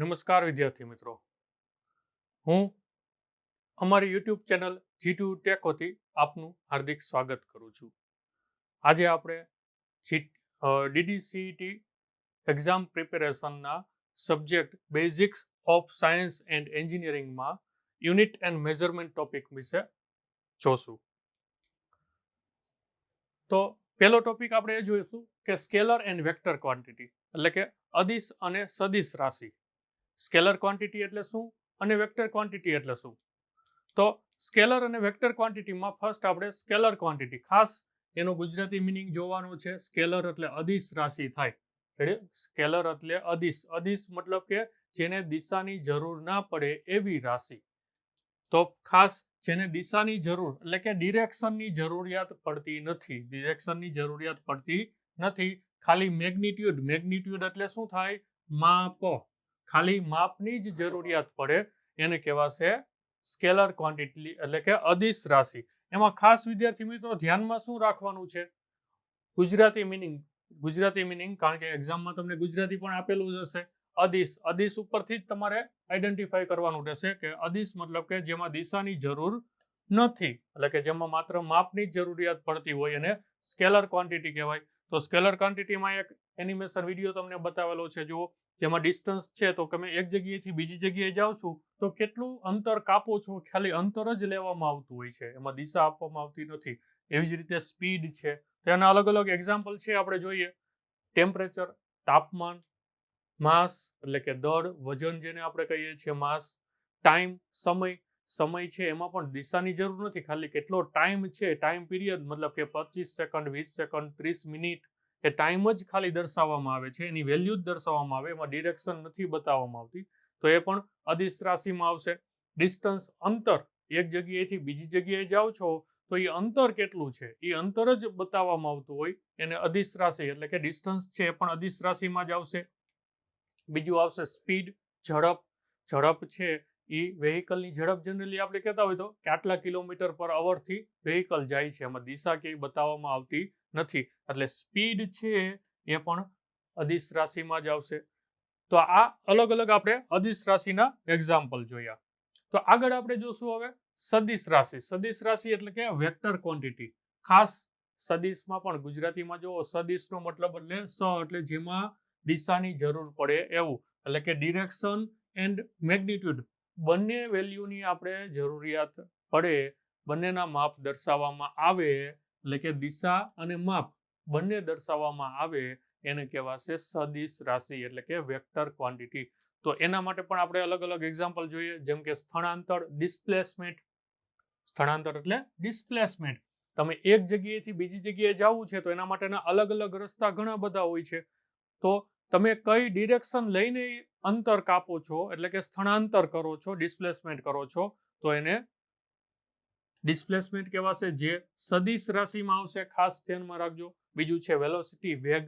નમસ્કાર વિદ્યાર્થી મિત્રો, હું અમારી યુટ્યુબ ચેનલ G2 ટેક વતી આપનું હાર્દિક સ્વાગત કરું છું. આજે આપણે DDCET એક્ઝામ પ્રિપેરેશનના subject basics of science and એન્જિનિયરિંગમાં યુનિટ એન્ડ મેઝરમેન્ટ ટોપિક વિશે જોશું. તો પહેલો ટોપિક આપણે એ જોઈશું કે સ્કેલર એન્ડ વેક્ટર ક્વોન્ટિટી, એટલે કે અદિશ અને સદિશ રાશિ. સ્કેલર ક્વોન્ટિટી એટલે શું અને વેક્ટર ક્વોન્ટિટી એટલે શું? તો સ્કેલર અને વેક્ટર ક્વોન્ટિટીમાં ફર્સ્ટ આપણે સ્કેલર ક્વોન્ટિટી, ખાસ એનો ગુજરાતી મિનિંગ જોવાનો છે. સ્કેલર એટલે અદિશ રાશિ થાય. સ્કેલર એટલે અદિશ. અદિશ મતલબ કે જેને દિશાની જરૂર ના પડે એવી રાશિ. તો ખાસ જેને દિશાની જરૂર એટલે કે ડિરેક્શનની જરૂરિયાત પડતી નથી. ડિરેક્શનની જરૂરિયાત પડતી નથી, ખાલી મેગ્નિટ્યુડ એટલે શું થાય? માપ. ખાલી માપની જ જરૂરિયાત પડે એને કહેવાશે સ્કેલર ક્વોન્ટિટી, એટલે કે અદિશ રાશિ. એમાં ખાસ વિદ્યાર્થી મિત્રો ધ્યાનમાં શું રાખવાનું છે? ગુજરાતી મિનિંગ, કારણ કે એક્ઝામમાં તમને ગુજરાતી પણ આપેલું જ હશે. અદિશ ઉપરથી જ તમારે આઈડેન્ટિફાઈ કરવાનું રહેશે કે અદિશ મતલબ કે જેમાં દિશાની જરૂર નથી, એટલે કે જેમાં માત્ર માપની જ જરૂરિયાત પડતી હોય એને સ્કેલર ક્વોન્ટિટી કહેવાય. તો સ્કેલર ક્વોન્ટિટીમાં એક એનિમેશન વિડીયો તમને બતાવેલો છે, જુઓ. જેમાં ડિસ્ટન્સ છે, તો તમે એક જગ્યાએથી બીજી જગ્યાએ જાઓ છો તો કેટલું અંતર કાપો છો, ખાલી અંતર જ લેવામાં આવતું હોય છે, એમાં દિશા આપવામાં આવતી નથી. એવી જ રીતે સ્પીડ છે, તો એના અલગ અલગ એક્ઝામ્પલ છે, આપણે જોઈએ. ટેમ્પરેચર, તાપમાન, માસ એટલે કે દળ, વજન જેને આપણે કહીએ છીએ માસ, ટાઈમ સમય છે, એમાં પણ દિશાની જરૂર નથી, ખાલી કેટલો ટાઈમ છે, ટાઈમ પીરિયડ મતલબ કે 25 સેકન્ડ, 20 સેકન્ડ, 30 મિનિટ, એ ટાઈમ જ ખાલી દર્શાવવામાં આવે છે, એની વેલ્યુ જ દર્શાવવામાં આવે, એમાં ડિરેક્શન નથી બતાવવામાં આવતી, તો એ પણ અદિશ રાશિમાં આવશે. ડિસ્ટન્સ, અંતર, એક જગ્યાએથી બીજી જગ્યાએ જાઓ છો તો એ અંતર કેટલું છે એ અંતર જ બતાવવામાં આવતું હોય, એને અદિશ રાશિ એટલે કે ડિસ્ટન્સ છે એ પણ અદિશ રાશિમાં જ આવશે. બીજું આવશે સ્પીડ, ઝડપ છે એ વેહિકલની ઝડપ જનરલી આપણે કહેતા હોય તો કે આટલા કિલોમીટર પર અવરથી વેહિકલ જાય છે, એમાં દિશા ક્યાંય બતાવવામાં આવતી નથી, એટલે સ્પીડ છે એ પણ અદિશ રાશિમાં જ આવશે. તો આ અલગ અલગ આપણે અદિશ રાશિના એક્ઝામ્પલ જોયા. તો આગળ આપણે જોશું હવે સદિશ રાશિ. સદિશ રાશિ એટલે કે વેક્ટર ક્વોન્ટિટી. ખાસ સદિશમાં પણ ગુજરાતીમાં જો સદિશનો મતલબ એટલે જેમાં દિશાની જરૂર પડે એવું, એટલે કે ડિરેક્શન એન્ડ મેગ્નિટ્યુડ બંને વેલ્યુની આપણે જરૂરિયાત પડે, બંનેના માપ દર્શાવવામાં આવે, એટલે કે દિશા અને માપ બંને દર્શાવવામાં આવે, એને કહેવાશે સદિશ રાશિ એટલે કે વેક્ટર ક્વોન્ટિટી. તો એના માટે પણ આપણે અલગ અલગ એક્ઝામ્પલ જોઈએ, જેમ કે સ્થળાંતર, ડિસ્પ્લેસમેન્ટ. સ્થળાંતર એટલે ડિસ્પ્લેસમેન્ટ. તમે એક જગ્યાએથી બીજી જગ્યાએ જવું છે તો એના માટેના અલગ અલગ રસ્તા ઘણા બધા હોય છે, તો તમે કઈ ડિરેક્શન લઈને અંતર કાપો છો એટલે કે સ્થળાંતર કરો છો, ડિસ્પ્લેસમેન્ટ કરો છો, તો એને ડિસ્પ્લેસમેન્ટ કહેવાશે, જે સદિશ રાશિમાં આવશે. ખાસ ધ્યાનમાં રાખજો. બીજું છે વેલોસિટી, વેગ.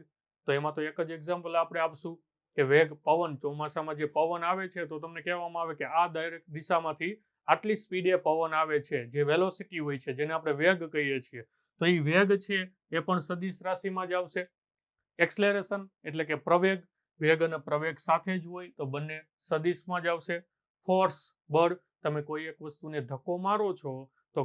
તો એમાં તો એક જ એક્ઝામ્પલ આપણે આપશું કે વેગ, પવન. ચોમાસામાં જે પવન આવે છે તો તમને કહેવામાં આવે કે આ ડાયરેક્ટ દિશામાંથી આટલી સ્પીડે પવન આવે છે, જે વેલોસિટી હોય છે, જેને આપણે વેગ કહીએ છીએ, તો એ વેગ છે એ પણ સદિશ રાશિમાં જ આવશે. એક્સલેરેશન એટલે કે પ્રવેગ, વેગ અને પ્રવેગ સાથે જ હોય તો બંને સદિશમાં જ આવશે. ફોર્સ, બળ. તમે કોઈ એક વસ્તુને ધક્કો મારો છો તો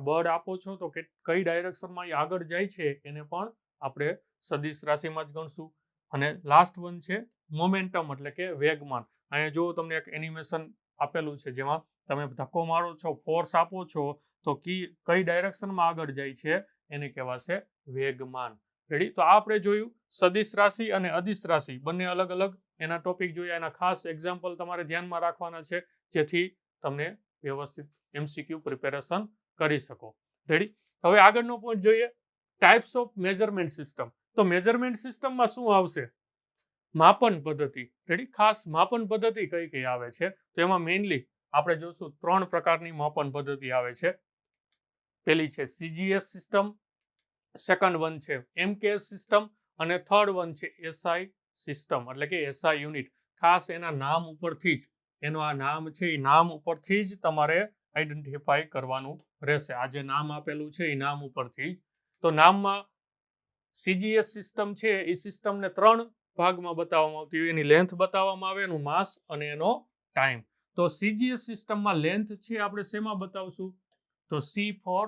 બળ આપો છો તો કઈ ડાયરેક્શનમાં એ આગળ જાય છે એને પણ આપણે સદિશ રાશિમાં જ ગણશું. અને લાસ્ટ વન છે મોમેન્ટમ એટલે કે વેગમાન. અહીંયા જો તમને એક એનિમેશન આપેલું છે જેમાં તમે ધક્કો મારો છો, ફોર્સ આપો છો, તો કઈ ડાયરેક્શનમાં આગળ જાય છે એને કહેવાશે વેગમાન. રેડી? તો આ આપણે જોયું સદિશ રાશિ અને અદિશ રાશિ બંને અલગ અલગ એના ટોપિક જોયા, એના ખાસ એક્ઝામ્પલ તમારે ધ્યાનમાં રાખવાના છે, જેથી તમને વ્યવસ્થિત MCQ પ્રિપેરેશન કરી શકો. રેડી? હવે આગળનો પોઈન્ટ જોઈએ, ટાઈપ્સ ઓફ મેઝરમેન્ટ સિસ્ટમ. તો મેઝરમેન્ટ સિસ્ટમમાં શું આવશે? માપન પદ્ધતિ. રેડી? ખાસ માપન પદ્ધતિ કઈ કઈ આવે છે તો એમાં મેઇનલી આપણે જોશું 3 પ્રકારની માપન પદ્ધતિ આવે છે. પેલી છે CGS સિસ્ટમ, સેકન્ડ વન છે MKS સિસ્ટમ અને થર્ડ વન છે SI સિસ્ટમ એટલે કે SI યુનિટ. ખાસ એના નામ ઉપરથી જ, એનું આ નામ છે એ નામ ઉપરથી જ તમારે આઈડેન્ટિફાઈ કરવાનું રહેશે. આ જે નામ આપેલું છે એ નામ ઉપરથી જ. તો નામમાં CGS સિસ્ટમ છે એ સિસ્ટમને 3 ભાગમાં બતાવવામાં આવતી હોય, એની લેન્થ બતાવવામાં આવે, એનું માસ અને એનો ટાઈમ. તો સીજીએસ સિસ્ટમમાં લેન્થ છે આપણે શેમાં બતાવશું? તો C4,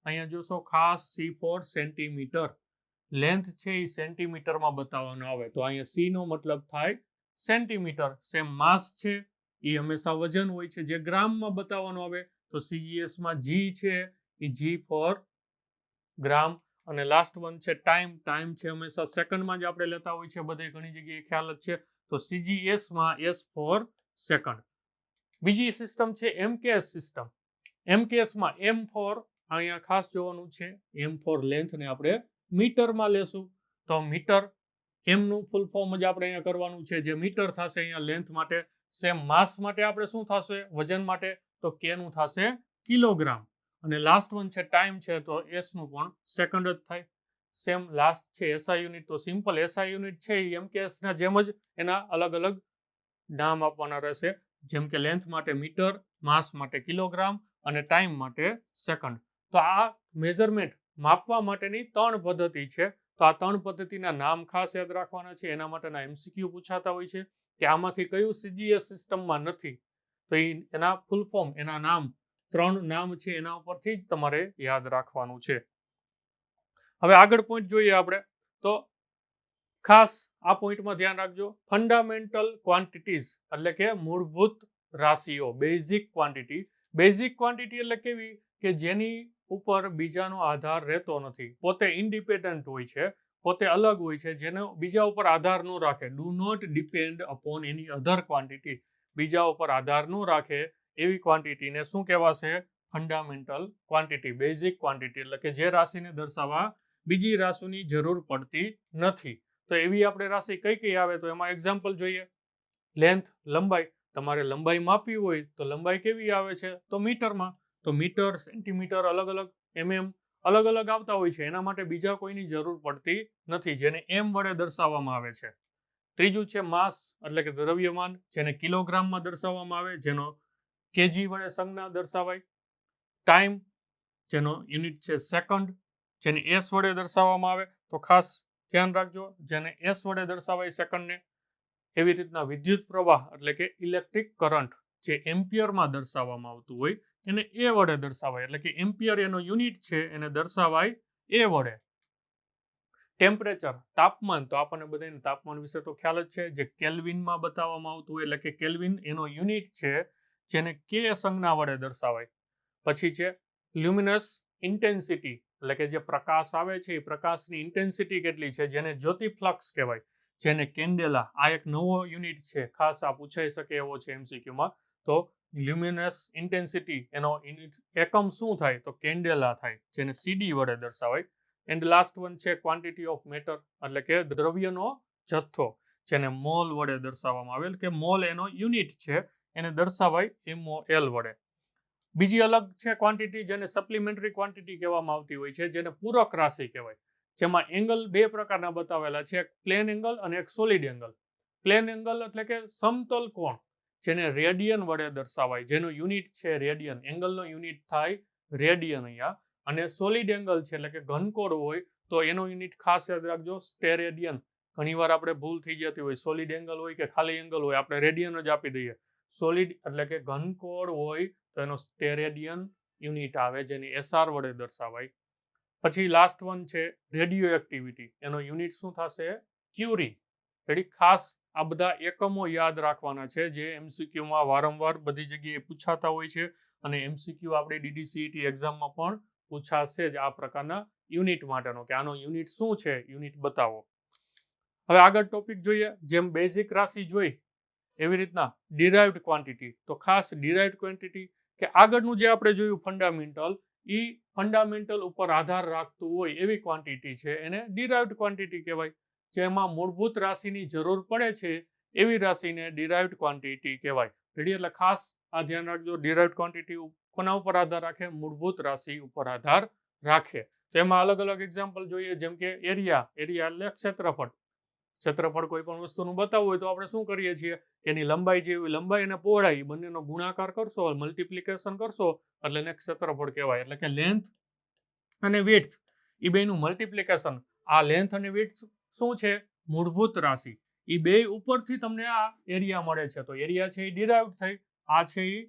અહીંયા જોશો ખાસ C4 સેન્ટીમીટર. લેન્થ છે એ સેન્ટીમીટરમાં બતાવવાનો આવે, તો અહીંયા C નો મતલબ થાય સેન્ટીમીટર. સેમ માસ છે એ હંમેશા વજન હોય છે, જે ગ્રામમાં બતાવવાનું આવે, તો સીજીએસમાં G છે એ G ફોર ગ્રામ. અને લાસ્ટ વન છે ટાઈમ. ટાઈમ છે હંમેશા સેકન્ડમાં જ આપણે લેતા હોય છે, બધે ઘણી જગ્યાએ ખ્યાલ જ છે, તો સીજીએસમાં S ફોર સેકન્ડ. બીજી સિસ્ટમ છે MKS સિસ્ટમ. MKSમાં M ફોર, અહીંયા ખાસ જોવાનું છે, M ફોર લેન્થને આપણે મીટરમાં લેશું, તો મીટર એમનું ફૂલ ફોર્મ જ આપણે અહીંયા કરવાનું છે, જે મીટર થશે અહીંયા લેન્થ માટે. સેમ માસ માટે આપણે શું થશે વજન માટે? તો K નું થશે કિલોગ્રામ. અને લાસ્ટ વન છે ટાઈમ છે, તો S નું પણ સેકન્ડ જ થાય. સેમ લાસ્ટ છે SI યુનિટ, તો સિમ્પલ SI યુનિટ છે એ MKS ના જેમ જ એના અલગ અલગ નામ આપવાના રહેશે, જેમ કે લેન્થ માટે મીટર, માસ માટે કિલોગ્રામ અને ટાઈમ માટે સેકન્ડ. તો આ મેઝરમેન્ટ માપવા માટેની 3 પદ્ધતિ છે. તો આ 3 પદ્ધતિના નામ ખાસ યાદ રાખવાના છે. એના માટેના MCQ પૂછાતા હોય છે કે આમાંથી કયું સીજીએસ સિસ્ટમમાં નથી, તો એના ફૂલ ફોર્મ, એના નામ, 3 નામ છે એના ઉપરથી જ તમારે યાદ રાખવાનું છે. હવે આગળ પોઈન્ટ જોઈએ આપણે, તો ખાસ આ પોઈન્ટમાં ધ્યાન રાખજો, ફંડામેન્ટલ ક્વોન્ટિટીઝ એટલે કે મૂળભૂત રાશિઓ, બેઝિક ક્વોન્ટિટી. બેઝિક ક્વોન્ટિટી એટલે કેવી કે જેની ઉપર બીજાનો આધાર રહેતો નથી, પોતે ઇન્ડિપેન્ડન્ટ હોય છે, પોતે અલગ હોય છે, જેનો બીજા ઉપર આધાર ન રાખે. Do not depend upon any other quantity. બીજા ઉપર આધાર ન રાખે એવી ક્વોન્ટિટીને શું કહેવાશે? Fundamental quantity, basic quantity. એટલે કે જે રાશિને દર્શાવવા બીજી રાશિની જરૂર પડતી નથી. તો એવી આપણે રાશિ કઈ કઈ આવે? તો એમાં એક્ઝામ્પલ જોઈએ. લેન્થ, લંબાઈ. તમારે લંબાઈ માપવી હોય તો લંબાઈ કેવી આવે છે? તો મીટરમાં. તો મીટર, સેન્ટીમીટર, અલગ અલગ MM અલગ અલગ આવતા હોય છે, એના માટે બીજા કોઈની જરૂર પડતી નથી, જેને M વડે દર્શાવવામાં આવે છે. ત્રીજું છે માસ એટલે કે દ્રવ્યમાન, જેને કિલોગ્રામમાં દર્શાવવામાં આવે, જેનો kg વડે સંજ્ઞા દર્શાવાય. ટાઈમ, જેનો યુનિટ છે સેકન્ડ, જેને S વડે દર્શાવવામાં આવે, તો ખાસ ધ્યાન રાખજો, જેને S વડે દર્શાવાય સેકન્ડને. એવી રીતના વિદ્યુત પ્રવાહ એટલે કે ઇલેક્ટ્રિક કરંટ, જે એમ્પિયરમાં દર્શાવવામાં આવતું હોય, એને A વડે દર્શાવાય, એટલે કે એમ્પિયર એનો યુનિટ છે, એને દર્શાવાય A વડે. ટેમ્પરેચર, તાપમાન, તો આપણને બધાને તાપમાન વિશે તો ખ્યાલ જ છે, જે કેલ્વિનમાં બતાવવામાં આવતું હોય, એટલે કે કેલ્વિન એનો યુનિટ છે, જેને K સંજ્ઞા વડે દર્શાવાય. પછી છે લ્યુમિનસ ઇન્ટેન્સિટી, એટલે કે જે પ્રકાશ આવે છે એ પ્રકાશની ઇન્ટેન્સિટી કેટલી છે, જેને જ્યોતિ ફ્લક્સ કહેવાય, જેને કેન્ડેલા. આ એક નવો યુનિટ છે, ખાસ આ પૂછાઈ શકે એવો છે MCQમાં. તો લ્યુમિનસ ઇન્ટેન્સિટી એનો એકમ શું થાય? તો કેન્ડેલા થાય, જેને CD વડે દર્શાવાય. એન્ડ લાસ્ટ વન છે ક્વોન્ટિટી ઓફ મેટર, એટલે કે દ્રવ્યનો જથ્થો, જેને મોલ વડે દર્શાવવામાં આવેલ, કે મોલ એનો યુનિટ છે, એને દર્શાવાય MOL વડે. બીજી અલગ છે ક્વોન્ટિટી, જેને સપ્લિમેન્ટરી ક્વોન્ટિટી કહેવામાં આવતી હોય છે, જેને પૂરક રાશિ કહેવાય, જેમાં એંગલ 2 પ્રકારના બતાવેલા છે, એક પ્લેન એંગલ અને એક સોલિડ એંગલ. પ્લેન એંગલ એટલે કે સમતલ કોણ, જેને રેડિયન વડે દર્શાવાય, જેનું યુનિટ છે રેડિયન. એંગલનો યુનિટ થાય રેડિયન અહીંયા. અને સોલિડ એંગલ છે એટલે કે ઘનકોણ હોય, તો એનો યુનિટ ખાસ યાદ રાખજો, સ્ટેરેડિયન. ઘણીવાર આપણે ભૂલ થઈ જતી હોય, સોલિડ એંગલ હોય કે ખાલી એંગલ હોય, આપણે રેડિયન જ આપી દઈએ. સોલિડ એટલે કે ઘનકોણ હોય તો એનો સ્ટેરેડિયન યુનિટ આવે, જેને SR વડે દર્શાવાય. પછી લાસ્ટ વન છે રેડિયો એક્ટિવિટી, એનો યુનિટ શું થશે? ક્યુરી. એટલે ખાસ આ બધા એકમો યાદ રાખવાના છે, જે MCQમાં વારંવાર બધી જગ્યાએ પૂછાતા હોય છે, અને MCQ આપણે DDCET એક્ઝામમાં પણ પૂછાશે જ આ પ્રકારના યુનિટ માટેનો, કે આનો યુનિટ શું છે, યુનિટ બતાવો. હવે આગળ ટોપિક જોઈએ. જેમ બેઝિક રાશિ જોઈ એવી રીતના ડિરાઇવ્ડ ક્વોન્ટિટી. તો ખાસ ડિરાઇવ્ડ ક્વોન્ટિટી કે આગળનું જે આપણે જોયું ફંડામેન્ટલ, એ ફંડામેન્ટલ ઉપર આધાર રાખતું હોય એવી ક્વોન્ટિટી છે, એને ડિરાઇવ્ડ ક્વોન્ટિટી કહેવાય. જેમાં મૂળભૂત રાશિની જરૂર પડે છે એવી રાશિને ડિરાઇવ્ડ ક્વોન્ટિટી કહેવાય. રેડી? એટલે ખાસ આ ધ્યાન રાખજો, ડિરાઇવ્ડ ક્વોન્ટિટી કોના ઉપર આધાર રાખે? મૂળભૂત રાશિ ઉપર આધાર રાખે. તો એમાં અલગ અલગ એક્ઝામ્પલ જોઈએ, જેમ કે એરિયા. એરિયા એટલે ક્ષેત્રફળ. ક્ષેત્રફળ કોઈ પણ વસ્તુનું બતાવવું હોય તો આપણે શું કરીએ છીએ? એની લંબાઈ જેવી લંબાઈ અને પહોળાઈ બંનેનો ગુણાકાર કરશો, મલ્ટિપ્લિકેશન કરશો, એટલે એને ક્ષેત્રફળ કહેવાય. એટલે કે લેન્થ અને વિડ્થ એ બેનું મલ્ટિપ્લિકેશન. આ લેન્થ અને વિડ્થ શું છે? મૂળભૂત રાશિ. એ બે ઉપરથી તમને આ એરિયા મળે છે. તો એરિયા છે એ ડિરાઇવ્ડ થઈ, આ છે એ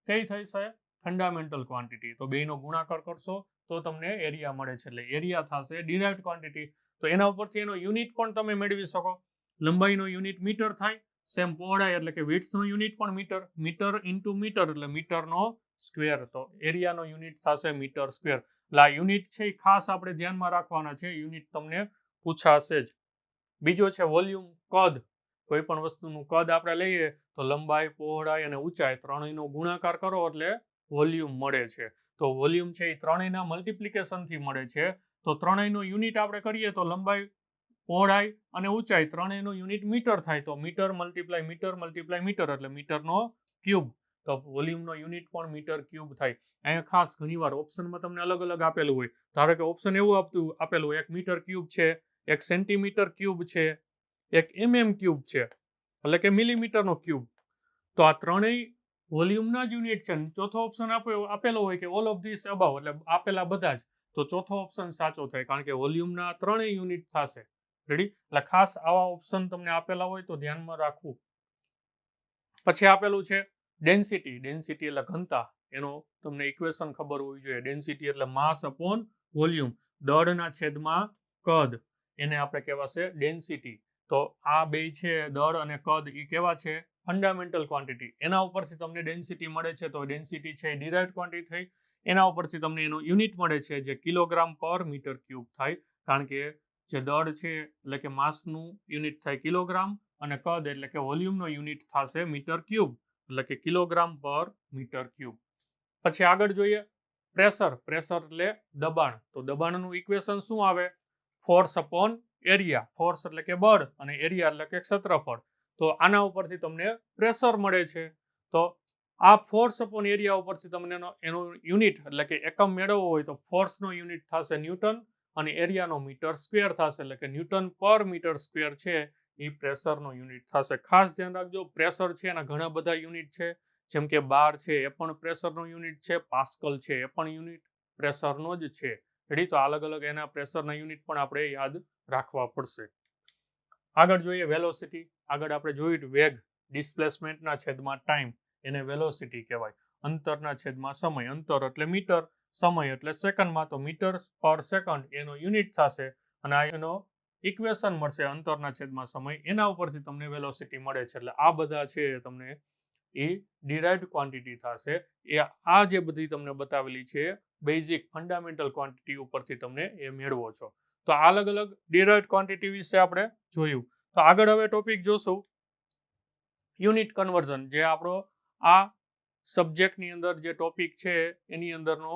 કઈ થઈ છે ફંડામેન્ટલ ક્વોન્ટિટી. તો બેનો ગુણાકાર કરશો તો તમને એરિયા મળે છે, એટલે એરિયા થશે ડિરાઇવ્ડ ક્વોન્ટિટી. તો એના ઉપરથી એનો યુનિટ પણ તમે મેળવી શકો. લંબાઈનો યુનિટ મીટર થાય, સેમ પહોળાઈ એટલે કે વિડ્થનો યુનિટ પણ મીટર, મીટર ઇન્ટુ મીટર એટલે મીટરનો સ્ક્વેર. તો એરિયાનો યુનિટ થશે મીટર સ્ક્વેર. એટલે આ યુનિટ છે એ ખાસ આપણે ધ્યાનમાં રાખવાના છે, યુનિટ તમને પૂછાશે જ. બીજો છે વોલ્યુમ, કદ. કોઈ પણ વસ્તુનું કદ આપણે લઈએ તો લંબાઈ, પહોળાઈ અને ઊંચાઈ ત્રણેયનો ગુણાકાર કરો એટલે વોલ્યુમ મળે છે. તો વોલ્યુમ છે એ ત્રણેયના મલ્ટિપ્લિકેશનથી મળે છે. તો ત્રણેયનો યુનિટ આપણે કરીએ તો લંબાઈ, પહોળાઈ અને ઊંચાઈ ત્રણેયનો યુનિટ મીટર થાય. તો મીટર મલ્ટીપ્લાય મીટર એટલે મીટરનો ક્યુબ. તો વોલ્યુમનો યુનિટ પણ મીટર ક્યુબ થાય. અહીંયા ખાસ ઘણીવાર ઓપ્શનમાં તમને અલગ અલગ આપેલું હોય. ધારો કે ઓપ્શન એવું આપેલું હોય, 1 મીટર ક્યુબ છે, 1 સેન્ટીમીટર ક્યુબ છે, 1 mm ક્યુબ છે, એટલે કે મિલીમીટરનો ક્યુબ. તો આ ત્રણેય વોલ્યુમના જ યુનિટ છે. ચોથો ઓપ્શન આપેલો હોય કે ઓલ ઓફ ધીસ અબાવ, એટલે આપેલા બધા જ. તો ચોથો ઓપ્શન સાચો થાય, કારણ કે વોલ્યુમના ત્રણેય યુનિટ થશે. રેડી? એટલે ખાસ આવા ઓપ્શન તમને આપેલા હોય તો ધ્યાનમાં રાખવું. પછી આપેલું છે ડેન્સિટી. ડેન્સિટી એટલે ઘનતા. એનો તમને ઇક્વેશન ખબર હોવી જોઈએ. ડેન્સિટી એટલે માસ અપોન વોલ્યુમ, દળના છેદમાં કદ, એને આપણે કહેવાશે ડેન્સિટી. તો આ બે છે, દળ અને કદ, એ કેવા છે ફંડામેન્ટલ ક્વોન્ટિટી. એના ઉપરથી તમને ડેન્સિટી મળે છે. તો ડેન્સિટી છે ડિરાઇવ્ડ ક્વોન્ટિટી થઈ. એના ઉપરથી તમને એનો યુનિટ મળે છે જે કિલોગ્રામ પર મીટર ક્યુબ થાય, કારણ કે જે દળ છે એટલે કે માસનું યુનિટ થાય કિલોગ્રામ, અને કદ એટલે કે વોલ્યુમનો યુનિટ થશે મીટર ક્યુબ, એટલે કે કિલોગ્રામ પર મીટર ક્યુબ. પછી આગળ જોઈએ પ્રેશર. પ્રેશર એટલે દબાણ. તો દબાણનું ઇક્વેશન શું આવે? Force upon area. ફોર્સ એટલે કે બળ અને એરિયા એટલે કે ક્ષેત્રફળ. તો આના ઉપરથી તમને પ્રેશર મળે છે. તો આ ફોર્સ અપોન એરિયા ઉપરથી તમને એનો યુનિટ એટલે કે એકમ મેળવવો હોય તો ફોર્સનો યુનિટ થશે ન્યૂટન અને એરિયાનો મીટર સ્ક્વેર થશે, એટલે કે ન્યૂટન પર મીટર સ્ક્વેર છે એ પ્રેશરનો યુનિટ થશે. ખાસ ધ્યાન રાખજો, પ્રેશર છે એના ઘણા બધા યુનિટ છે, જેમ કે બાર છે એ પણ પ્રેશરનો યુનિટ છે, પાસ્કલ છે એ પણ યુનિટ પ્રેશરનો જ છે. રેડી? તો અલગ અલગ એના પ્રેશરના યુનિટ પણ આપણે યાદ રાખવા પડશે. આગળ જોઈએ વેલોસિટી. આગળ આપણે જોયું વેગ, ડિસ્પ્લેસમેન્ટના છેદમાં ટાઈમ, એને વેલોસિટી કહેવાય. અંતરના છેદમાં સમય, અંતર એટલે મીટર, સમય એટલે સેકન્ડમાં, તો મીટર પર સેકન્ડ એનો યુનિટ થશે. અને આ એનો ઇક્વેશન મળશે અંતરના છેદમાં સમય, એના ઉપરથી તમને વેલોસિટી મળે છે. એટલે આ બધા છે તમને એ ડિરાઇવ્ડ ક્વોન્ટિટી થશે. એ આ જે બધી તમને બતાવેલી છે બેઝિક ફંડામેન્ટલ ક્વોન્ટિટી ઉપરથી તમને એ મેળવો છો. તો આ અલગ અલગ ડિરાઇવ્ડ ક્વોન્ટિટી વિશે આપણે જોયું. તો આગળ હવે ટોપિક જોશું યુનિટ કન્વર્ઝન, જે આપણો આ સબ્જેક્ટની અંદર જે ટોપિક છે એની અંદરનો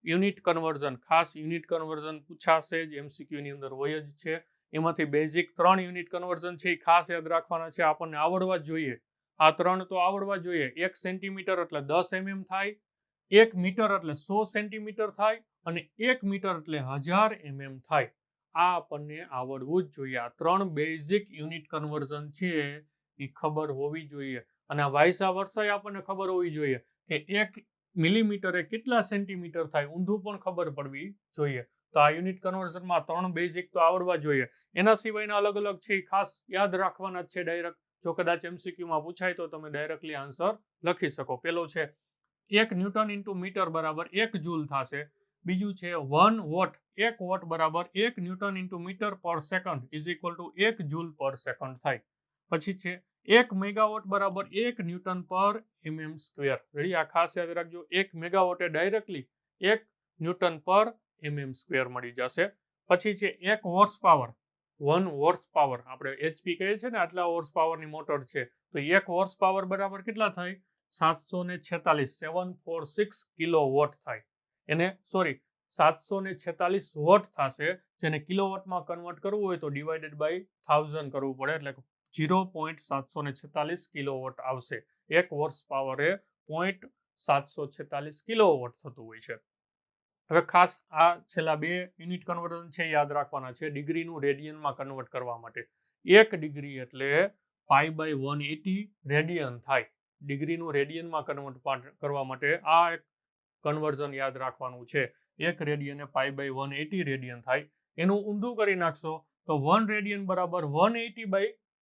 યુનિટ કન્વર્ઝન. ખાસ યુનિટ કન્વર્ઝન પૂછાશે જ, MCQની અંદર હોય જ છે. એમાંથી બેઝિક 3 યુનિટ કન્વર્ઝન છે એ ખાસ યાદ રાખવાના છે, આપણને આવડવા જ જોઈએ. આ 3 તો આવડવા જોઈએ. 1 સેન્ટીમીટર એટલે 10 mm થાય, 1 મીટર એટલે 100 સેન્ટીમીટર થાય, અને 1 મીટર એટલે 1000 mm થાય. આ આપણને આવડવું જ જોઈએ. આ 3 બેઝિક યુનિટ કન્વર્ઝન છે એ ખબર હોવી જોઈએ. અને વાયસા વર્ષાએ આપણને ખબર હોવી જોઈએ કે 1 મિલીમીટરે કેટલા સેન્ટીમીટર થાય, ઊંધું પણ ખબર પડવી જોઈએ. તો આ યુનિટ કન્વર્ઝનમાં 3 બેઝિક તો આવડવા જોઈએ. એના સિવાયના અલગ અલગ છે ખાસ યાદ રાખવાના જ છે ડાયરેક્ટ. જો કદાચ MCQમાં પૂછાય તો તમે ડાયરેક્ટલી આન્સર લખી શકો. પેલો છે 1 ન્યૂટન ઇન્ટુ મીટર બરાબર 1 જૂલ થશે. બીજું છે 1 વોટ. 1 વોટ બરાબર 1 ન્યૂટન ઇન્ટુ મીટર પર second is equal to 1 joule પર સેકન્ડ થાય. પછી છે 1 મેગાવોટ બરાબર 1 ન્યૂટન પર mm સ્ક્વેર. રેડી? આ ખાસ યાદ રાખજો. 1 મેગાવોટે ડાયરેક્ટલી 1 ન્યૂટન પર mm સ્ક્વેર મળી જશે. પછી છે 1 હોર્સ પાવર. 1 હોર્સ પાવર, આપણે HP કહીએ છીએ ને, આટલા હોર્સ પાવરની મોટર છે. તો 1 હોર્સ પાવર બરાબર કેટલા થાય? 746 કિલોવોટ થાય. એને 746 વોટ થશે, જેને કિલોવોટમાં કન્વર્ટ કરવું હોય તો ડિવાઇડેડ બાય 1000 કરવું પડે, એટલે 0.746 કિલોવોટ આવશે. 1 હોર્સ પાવર એ 0.746 કિલોવોટ થતું હોય છે. હવે ખાસ આ છેલ્લા 2 યુનિટ કન્વર્ઝન છે યાદ રાખવાના છે. ડિગ્રીનું રેડિયનમાં કન્વર્ટ કરવા માટે 1 ડિગ્રી એટલે π/180 રેડિયન થાય. ડિગ્રીનું રેડિયનમાં કન્વર્ટ કરવા માટે આ એક કન્વર્ઝન યાદ રાખવાનું છે. 1 રેડિયન એ π/180 રેડિયન થાય. એનું ઊંધું કરી નાખશો તો 1 રેડિયન બરાબર 180/π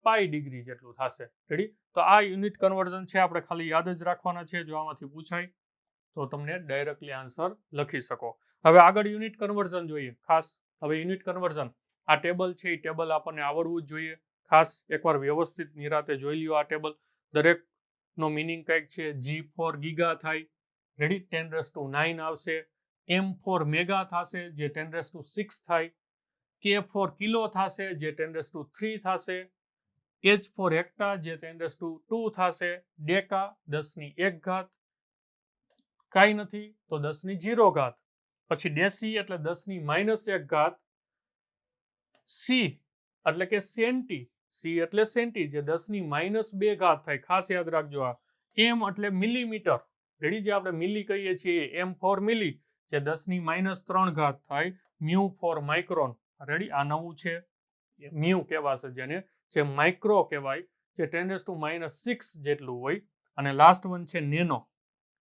પાઈ ડિગ્રી જેટલું થશે. રેડી? તો આ યુનિટ કન્વર્ઝન છે, આપણે ખાલી યાદ જ રાખવાના છે. જો આમાંથી પૂછાય તો તમને ડાયરેક્ટલી આન્સર લખી શકો. હવે આગળ યુનિટ કન્વર્ઝન જોઈએ. ખાસ હવે યુનિટ કન્વર્ઝન આ ટેબલ છે, એ ટેબલ આપણને આવડવું જ જોઈએ. ખાસ એકવાર વ્યવસ્થિત નિરાતે જોઈ લ્યો આ ટેબલ. દરેકનો મિનિંગ કંઈક છે. G ફોર ગીગા થાય, રેડી, 10⁹ આવશે. M ફોર મેગા થશે, જે 10⁶ થાય. K ફોર કિલો થશે, જે 10⁵ થશે. H ફોર હેક્ટા, જે 10⁻² થશે. ડેકા 10⁻1. કાંઈ નથી તો 10⁻0. પછી ડેસી એટલે 10⁻1. સી એટલે કે સેન્ટી, સી એટલે સેન્ટી, જે 10⁻2 થાય. ખાસ યાદ રાખજો આ. એમ એટલે મિલીમીટર, રેડી, જે આપણે મિલી કહીએ છીએ. એમ ફોર મિલી, જે 10⁻3 થાય. મ્યુ ફોર માઇક્રોન, રેડી, આ નવું છે. મ્યુ કહેવાશે જેને, જે માઇક્રો કહેવાય, જે 10⁻6 જેટલું હોય. અને લાસ્ટ વન છે નેનો,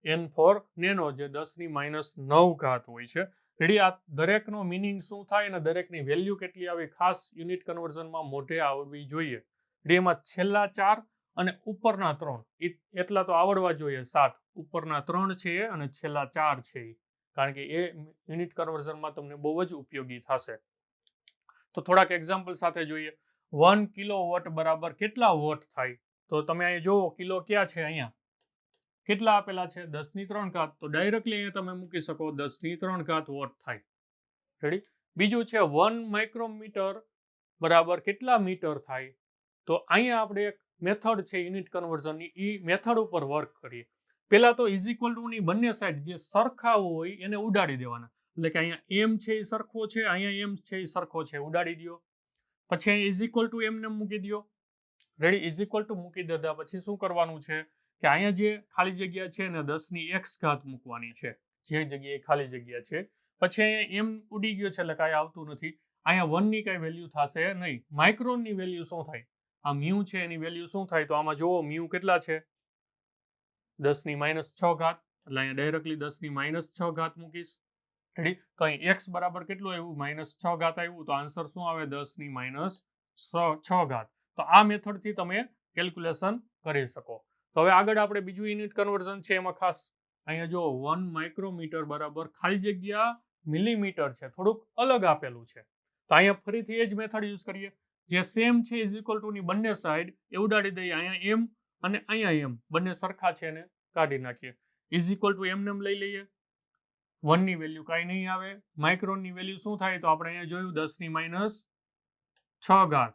એન ફોર નેનો, જે 10⁻9 હોય છે. રેડી? આ દરેકનો મિનિંગ શું થાય અને દરેકની વેલ્યુ કેટલી આવે, ખાસ યુનિટ કન્વર્ઝનમાં મોઢે આવડવી જોઈએ. એમાં છેલ્લા 4 અને ઉપરના 3 એટલા તો આવડવા જોઈએ. 7 ઉપરના 3 છે અને છેલ્લા 4 છે, કારણ કે એ યુનિટ કન્વર્ઝનમાં તમને બહુ જ ઉપયોગી થશે. તો થોડાક એક્ઝામ્પલ સાથે જોઈએ. 1 કિલોવોટ બરાબર કેટલા વોટ થાય? તો તમે અહીં જુઓ, કિલો ક્યાં છે? અહીંયા કેટલા આપેલા છે? 10⁻3. તો ડાયરેક્ટલી અહીંયા તમે મૂકી શકો 10⁻3 વોટ થાય. રેડી? બીજું છે 1 માઇક્રોમીટર બરાબર કેટલા મીટર થાય? તો અહીંયા આપણે એક મેથડ છે યુનિટ કન્વર્ઝનની, એ મેથડ ઉપર વર્ક કરીએ. પહેલા તો ઇઝ ઇક્વલ ટુ ની બંને સાઈડ જે સરખા હોય એને ઉડાડી દેવાના. એટલે કે અહીંયા એમ છે એ સરખો છે, અહીંયા એમ છે એ સરખો છે, ઉડાડી દો. પછી અહીંયા ઇઝ ઇક્વલ ટુ એમને મૂકી દો. રેડી? ઇઝ ઇક્વલ ટુ મૂકી દીધા પછી શું કરવાનું છે કે અહીંયા જે ખાલી જગ્યા છે ને 10⁻x મૂકવાની છે, જે જગ્યાએ ખાલી જગ્યા છે. પછી અહીંયા એમ ઉડી ગયો છે એટલે કાંઈ આવતું નથી. અહીંયા 1 ની કાંઈ વેલ્યુ થશે નહીં. માઇક્રોનની વેલ્યુ શું થાય? આ મ્યુ છે એની વેલ્યુ શું થાય? તો આમાં જુઓ, મ્યુ કેટલા છે? 10⁻6. એટલે અહીંયા ડાયરેક્ટલી 10⁻6 મૂકીશ. રેડી? તો અહીં x બરાબર કેટલું આવ્યું? -6 આવ્યું. તો આન્સર શું આવે? 10⁻6. તો આ મેથડથી તમે કેલ્ક્યુલેશન કરી શકો. તો હવે આગળ આપણે બીજું યુનિટ કન્વર્ઝન છે, એમાં ખાસ અહીંયા જો 1 માઇક્રોમીટર બરાબર ખાલી જગ્યા મિલીમીટર છે, થોડુંક અલગ આપેલું છે. તો અહીંયા ફરીથી એ જ મેથડ યુઝ કરીએ. જે સેમ છે ઇઝ ઇક્વલ ટુ ની બંને સાઈડ એ ઉડાડી દઈએ. અહીંયા એમ અને અહીંયા એમ બંને સરખા છે એને કાઢી નાખીએ. ઇઝ ઇક્વલ ટુ એમને લઈ લઈએ. 1 ની વેલ્યુ કાંઈ નહીં આવે. માઇક્રોનની વેલ્યુ શું થાય? તો આપણે અહીંયા જોયું 10⁻6.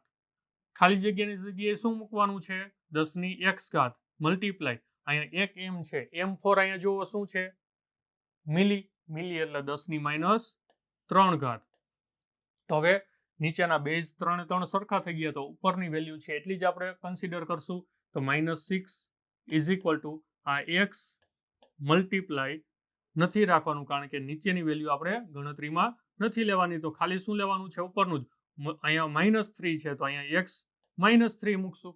ખાલી જગ્યાની જગ્યાએ શું મૂકવાનું છે? 10⁻x multiply. અહીંયા એક એમ છે, એમ ફોર અહીંયા જુઓ શું છે? મિલી, મિલી એટલે 10⁻3. તો હવે નીચેના બેઝ 3 સરખા થઈ ગયા, તો ઉપરની વેલ્યુ છે એટલી જ આપણે કન્સિડર કરશું. તો -6 ઇઝ ઇક્વલ ટુ આ x મલ્ટીપ્લાય નથી રાખવાનું, કારણ કે નીચેની વેલ્યુ આપણે ગણતરીમાં નથી લેવાની. તો ખાલી શું લેવાનું છે? ઉપરનું જ. અહીંયા -3 છે, તો અહીંયા x -3 મૂકશું.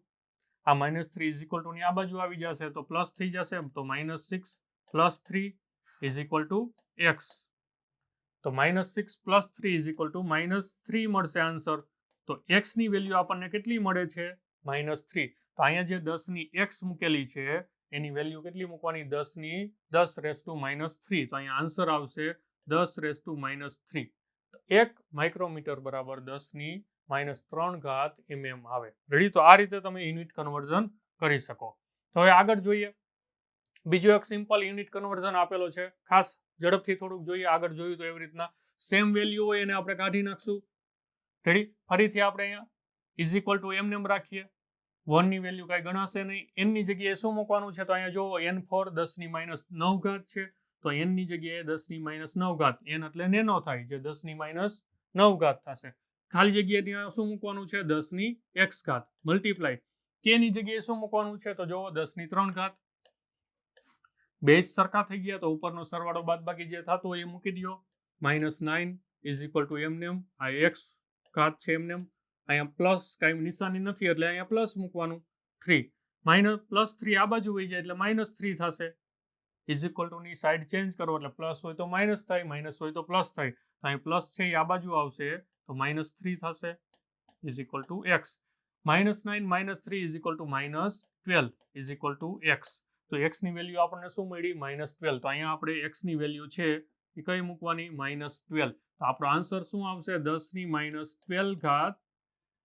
આ -3 ઇઝ ઇક્વલ ટુ ની આ બાજુ આવી જશે તો પ્લસ થઈ જશે. તો -6 + 3 ઇઝ ઇક્વલ ટુ x. તો -6 + 3 ઇઝ ઇક્વલ ટુ -3 મળશે આન્સર. તો x ની વેલ્યુ આપણને કેટલી મળે છે? -3. તો અહીંયા જે 10⁻x મૂકેલી છે એની વેલ્યુ કેટલી મૂકવાની? 10⁻10⁻3. તો અહીંયા આન્સર આવશે 10⁻3. 1 માઇક્રોમીટર બરાબર 10⁻3 mm આવે. રેડી? તો આ રીતે તમે યુનિટ કન્વર્ઝન કરી શકો. તો હવે આગળ જોઈએ. બીજો એક સિમ્પલ યુનિટ કન્વર્ઝન આપેલો છે. ખાસ ઝડપથી થોડુંક જોઈએ. આગળ જોયું તો એવી રીતના સેમ વેલ્યુ હોય એને આપણે કાઢી નાખશું. રેડી? ફરીથી આપણે અહીંયા ઇઝ ઇક્વલ ટુ એમને રાખીએ. 1 ની વેલ્યુ કાંઈ ગણાશે નહીં. n ની જગ્યાએ શું મૂકવાનું છે? તો અહીંયા જુઓ, n ફોર 10⁻9 છે, તો n ની જગ્યાએ 10⁻9. n એટલે નેનો થાય, જે 10⁻9 થશે. ખાલી જગ્યાએ ત્યાં શું મૂકવાનું છે? 10⁻x multiply. k ની જગ્યાએ શું મૂકવાનું છે? તો જુઓ 10⁻3. બેઝ સરખા થઈ ગયા, તો ઉપરનો સરવાળો બાદબાકી જે થતું હોય એ મૂકી દો. -9 ઇઝ ઇક્વલ ટુ એમને. આ x છે એમને. અહીંયા પ્લસ કાંઈ નિશાની નથી એટલે અહીંયા પ્લસ મૂકવાનું. 3 -+3 આ બાજુ વહી જાય એટલે -3 થશે. ઇઝ ઇક્વલ ટુ ની સાઈડ ચેન્જ કરો એટલે પ્લસ હોય તો માઇનસ થાય, માઇનસ હોય તો પ્લસ થાય. તો અહીં પ્લસ છે એ આ બાજુ આવશે તો -3 થશે. Is equal to x. -9 - 3 -12 x. તો x ની વેલ્યુ આપણને શું મળી? -12. તો અહીંયા આપણે x ની વેલ્યુ છે એ કઈ મૂકવાની? -12. તો આપણો આન્સર શું આવશે? 10⁻12 ઘાત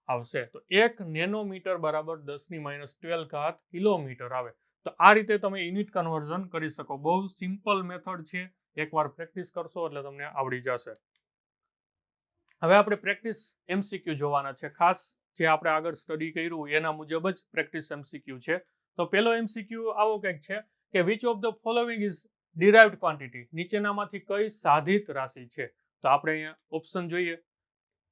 આવશે. તો 1 નેનોમીટર બરાબર 10⁻12 કિલોમીટર આવે. તો આ રીતે તમે યુનિટ કન્વર્ઝન કરી શકો. બહુ સિમ્પલ મેથડ છે. એકવાર પ્રેક્ટિસ કરશો એટલે તમને આવડી જશે. હવે આપણે પ્રેક્ટિસ MCQ જોવાના છે. ખાસ જે આપણે આગળ સ્ટડી કર્યું એના મુજબ જ પ્રેક્ટિસ MCQ છે. તો પહેલો MCQ આવો કંઈક છે કે which of the following is derived quantity? નીચેનામાંથી કઈ સાધિત રાશિ છે? તો આપણે અહીંયા ઓપ્શન જોઈએ.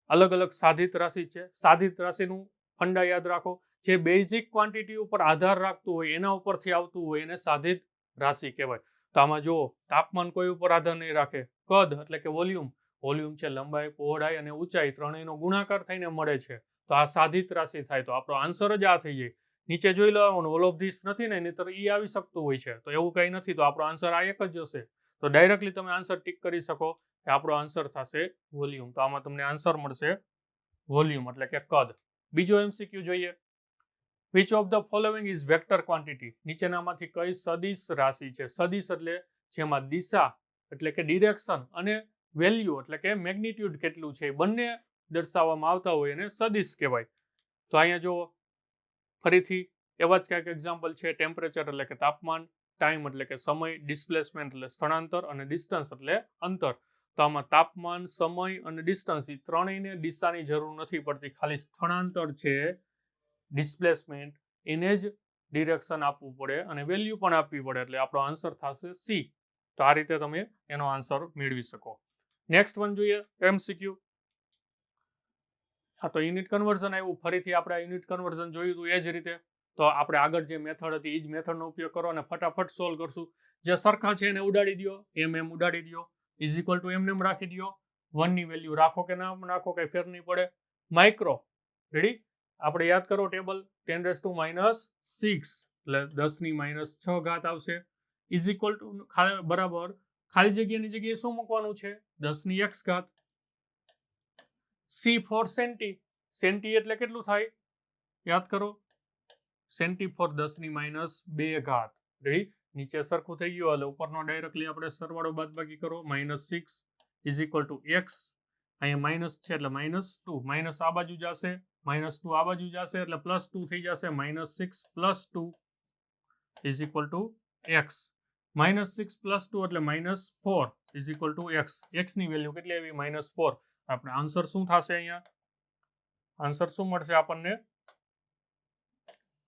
અલગ અલગ સાધિત રાશિ છે. સાધિત રાશિનું ફંડા યાદ રાખો. જે બેઝિક ક્વોન્ટિટી ઉપર આધાર રાખતું હોય એના ઉપરથી આવતું હોય એને સાધિત રાશિ કહેવાય. તો આમાં જુઓ, તાપમાન કોઈ ઉપર આધાર નહીં રાખે. કદ એટલે કે વોલ્યુમ છે લંબાઈ, પહોળાઈ અને ઊંચાઈ ત્રણેયનો ગુણાકાર થઈને મળે છે. તો આ સાધિત રાશિ થાય. તો આપણો આન્સર જ આ થઈ જાય. નીચે જોઈ લેવાનું ઓલ ઓફ ધીસ નથી ને, નહીંતર ઈ આવી શકતું હોય છે. તો એવું કંઈ નથી. તો આપણો આન્સર આ એક જ હશે. તો ડાયરેક્ટલી તમે આન્સર ટિક કરી શકો કે આપણો આન્સર થશે વોલ્યુમ. તો આમાં તમને આન્સર મળશે વોલ્યુમ એટલે કે કદ. બીજો MCQ જોઈએ. Which of the following is vector quantity? નીચેનામાંથી કઈ સદિશ રાશિ છે? સદિશ એટલે જેમાં દિશા એટલે કે ડિરેક્શન અને વેલ્યુ એટલે કે મેગ્નિટ્યુડ કેટલું છે બંને દર્શાવવામાં આવતા હોય એને સદિશ કહેવાય. તો અહીંયા જો ફરીથી એવા જ ક્યાંક એક્ઝામ્પલ છે. ટેમ્પરેચર એટલે કે તાપમાન, ટાઈમ એટલે કે સમય, ડિસ્પ્લેસમેન્ટ એટલે સ્થળાંતર અને ડિસ્ટન્સ એટલે અંતર. તો આમાં તાપમાન, સમય અને ડિસ્ટન્સ એ ત્રણેયને દિશાની જરૂર નથી પડતી. ખાલી સ્થળાંતર છે, ડિસ્પ્લેસમેન્ટ એને જ ડિરેક્શન આપવું પડે અને વેલ્યુ પણ આપવી પડે. એટલે આપણો આન્સર થશે C. તો આ રીતે તમે એનો આન્સર મેળવી શકો. નેક્સ્ટ વન જોઈએ MCQ. હા, તો યુનિટ કન્વર્ઝન આવ્યું. ફરીથી આપણે યુનિટ કન્વર્ઝન જોયું હતું એ જ રીતે. તો આપણે આગળ જે મેથડ હતી એ જ મેથડનો ઉપયોગ કરો અને ફટાફટ સોલ્વ કરશું. જે સરખા છે એને ઉડાડી દો, એમ ઉડાડી દો, ઇઝ ઇક્વલ ટુ એમને રાખી દો. 1 ની વેલ્યુ રાખો કે ના રાખો કઈ ફેર નહીં પડે. Micro ready. આપણે યાદ કરો ટેબલ 10⁻6 એટલે 10⁻6 ઘાત આવશે. ઇઝ ઇક્વલ ટુ બરાબર ખાલી જગ્યાની જગ્યાએ શું મૂકવાનું છે? 10⁻x ઘાત. C four સેન્ટી. સેન્ટી એટલે કેટલું થાય? યાદ કરો. સેન્ટી ફોર 10⁻2 ઘાત. રેડી. નીચે સરખું થઈ ગયું. એટલે ઉપરનો ડાયરેક્ટલી આપણે સરવાળો બાદબાકી કરો. -6 ઇઝ ઇક્વલ ટુ x. અહીંયા માઇનસ છે એટલે -2. માઇનસ આ બાજુ જશે, -2 આ બાજુ જશે એટલે +2 થઈ જશે. -6 + 2 ઇઝ ઇક્વલ ટુ x. -6 + 2 એટલે -4 is equal to x. x ની વેલ્યુ કેટલી આવી? -4. આપણે આન્સર શું થશે? અહીંયા આન્સર શું મળશે આપણને?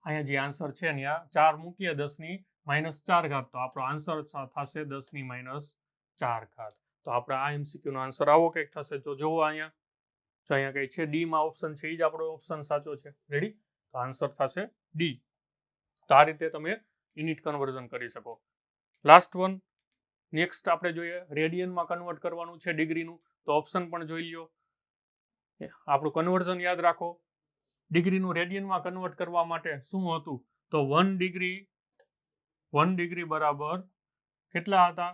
અહીંયા જે આન્સર છે ને આ 4 મૂકીએ 10⁻4 ઘાત. તો આપણો આન્સર થશે 10⁻4 ઘાત. તો આપણે આ MCQ નો આન્સર આવો કંઈક થશે. તો જોવો અહીંયા, તો અહીંયા કઈ છે ડી માં ઓપ્શન છે, એ જ આપણો ઓપ્શન સાચો છે. રેડી. તો આન્સર થશે ડી. તો આ રીતે તમે યુનિટ કન્વર્ઝન કરી શકો. લાસ્ટ વન નેક્સ્ટ આપણે જોઈએ. રેડિયનમાં કન્વર્ટ કરવાનું છે ડિગ્રીનું. તો ઓપ્શન પણ જોઈ લ્યો. આપણું કન્વર્ઝન યાદ રાખો. ડિગ્રીનું રેડિયનમાં કન્વર્ટ કરવા માટે શું હતું? તો 1 ડિગ્રી બરાબર કેટલા હતા?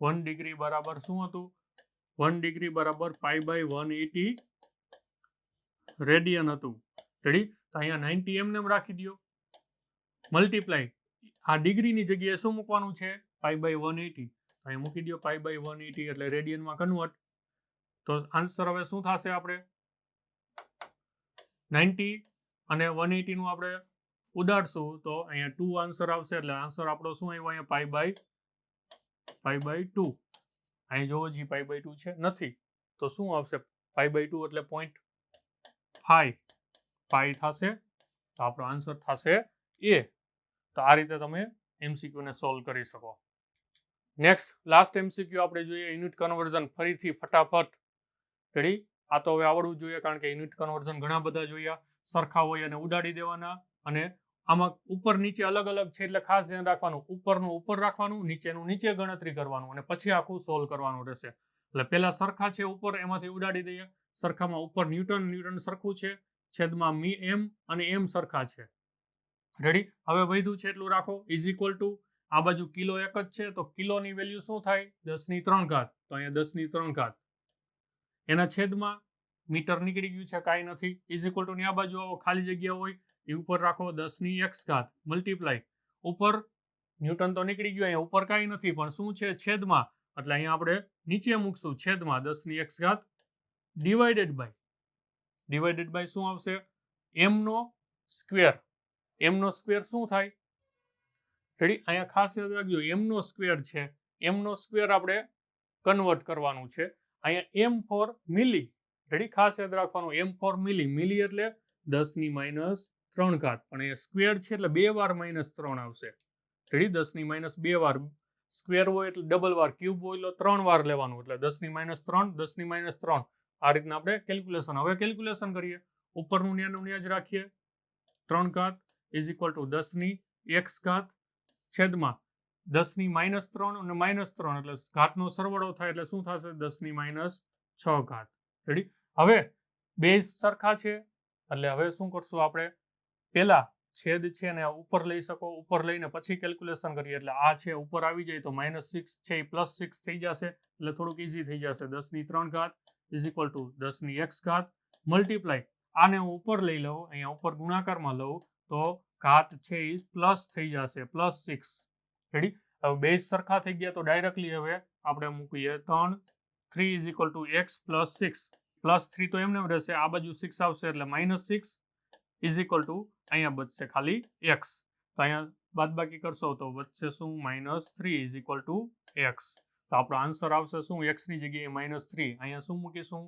1 ડિગ્રી બરાબર શું હતું? 1 ડિગ્રી બરાબર π/180 રેડિયન હતું. રેડી. તો અહીંયા 90 એમને રાખી દો. મલ્ટીપ્લાય આ ડિગ્રીની જગ્યાએ શું મૂકવાનું છે? π/180. અહીંયા મૂકી દો π/180 એટલે રેડિયનમાં કન્વર્ટ. તો આન્સર હવે શું થશે? આપણે 90 અને 180 નું આપણે ઉડાડશું તો અહીંયા 2 આન્સર આવશે. એટલે આન્સર આપણો શું આવ્યો? અહીંયા π/2. અહીં જોવો જી π/2 છે નથી. તો શું આવશે? π/2 એટલે 0.5 પાઈ થશે. તો આપણો આન્સર થશે A. તો આ રીતે તમે MCQ ને સોલ્વ કરી શકો. નેક્સ્ટ લાસ્ટ MCQ આપણે જોઈએ યુનિટ કન્વર્ઝન. ફરીથી ફટાફટ. રેડી. આ તો હવે આવડવું જોઈએ કારણ કે યુનિટ કન્વર્ઝન ઘણા બધા જોયા. સરખા હોય અને ઉડાડી દેવાના. અને આમાં ઉપર નીચે અલગ અલગ છે એટલે ખાસ ધ્યાન રાખવાનું. ઉપરનું ઉપર રાખવાનું, નીચેનું નીચે ગણતરી કરવાનું અને પછી આખું સોલ્વ કરવાનું રહેશે. એટલે પહેલા સરખા છે ઉપર, એમાંથી ઉડાડી દઈએ. સરખામાં ઉપર ન્યૂટન સરખું છે, છેદમાં m અને m સરખા છે. રેડી. હવે વધ્યું છે એટલું રાખો. ઇઝ ઇક્વલ ટુ આ બાજુ કિલો એક જ છે તો કિલોની વેલ્યુ શું થાય? 10⁻3 ઘાત. તો અહીંયા 10⁻3 ઘાત. એના છેદમાં મીટર નીકળી ગયું છે, કાંઈ નથી. ઇઝ ઇક્વલ ટુ આ બાજુ આવો, ખાલી જગ્યા હોય એ ઉપર રાખો 10x મલ્ટીપ્લાય ઉપર ન્યૂટન તો નીકળી ગયું, અહીંયા ઉપર કાંઈ નથી પણ શું છે છેદમાં, એટલે અહીંયા આપણે નીચે મૂકશું છેદમાં 10x ડિવાઇડેડ બાય શું આવશે m નો સ્ક્વેર. m નો સ્ક્વેર શું થાય રેડી, અહીંયા ખાસ યાદ રાખજો m નો સ્ક્વેર છે, m નો સ્ક્વેર આપણે કન્વર્ટ કરવાનું છે. અહીંયા m ફોર મિલી, રેડી ખાસ યાદ રાખવાનું m ફોર મિલી એટલે 10⁻³ પણ એ સ્ક્વેર છે એટલે 2 વાર -3 આવશે. રેડી 10⁻2 વાર, સ્ક્વેર હોય એટલે ડબલ વાર, ક્યુબ હોય એટલે 3 વાર લેવાનું, એટલે 10⁻3 10⁻3 આ રીતના આપણે કેલ્ક્યુલેશન. હવે કેલ્ક્યુલેશન કરીએ, ઉપરનું ન્યાનું ન્યા જ રાખીએ, 3 ઇઝ ઇક્વલ ટુ 10x છેદમાં 10⁻3 અને -3 એટલે ઘાતનો સરવાળો થાય એટલે શું થશે 10⁻6. રેડી, હવે બે સરખા છે એટલે હવે શું કરશું આપણે, પેલા છેદ છે ને ઉપર લઈ શકો, ઉપર લઈને પછી કેલ્ક્યુલેશન કરીએ એટલે આ છે ઉપર આવી જાય તો -6 છે એ +6 થઈ જશે એટલે થોડુંક ઈઝી થઈ જશે. 10⁻³ is equal to 10x multiply આને હું ઉપર લઈ લઉં, અહીંયા ઉપર ગુણાકારમાં લઉં તો ઘાત છે એ પ્લસ થઈ જશે +6. રેડી, હવે બે સરખા થઈ ગયા તો ડાયરેક્ટલી હવે આપણે મૂકીએ 3 ઇઝ ઇક્વલ ટુ x +6 +3 તો એમને રહેશે, આ બાજુ 6 આવશે એટલે -6 ઇઝ ઇક્વલ ટુ અહીંયા બચશે ખાલી x, તો અહીંયા બાદબાકી કરશો તો બચશે શું -3 ઇઝ ઇક્વલ ટુ x. તો આપણો આન્સર આવશે શું x ની જગ્યાએ -3, અહીંયા શું મૂકીશું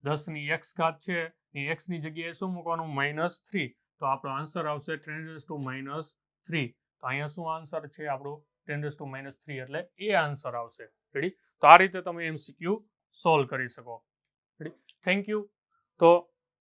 10x છે એ x ની જગ્યાએ શું મૂકવાનું -3, તો આપણો આન્સર આવશે 10⁻3. તો અહીંયા શું આન્સર છે આપણો 10⁻3 એટલે એ આન્સર આવશે. રેડી, તો આ રીતે તમે MCQ સોલ્વ કરી શકો. Ready, thank you. તો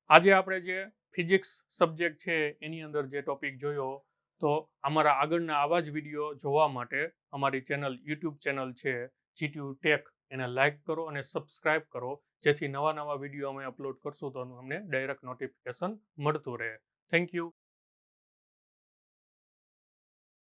આજે આપણે જે ફિઝિક્સ સબ્જેક્ટ છે એની અંદર જે ટોપિક જોયો, તો અમારા આગળના આવા જ વિડીયો જોવા માટે અમારી યુટ્યુબ ચેનલ છે GTU ટેક, એને લાઇક કરો અને સબસ્ક્રાઇબ કરો, જેથી નવા વિડીયો અમે અપલોડ કરશું તો અમને ડાયરેક્ટ નોટિફિકેશન મળતું રહે. Thank you.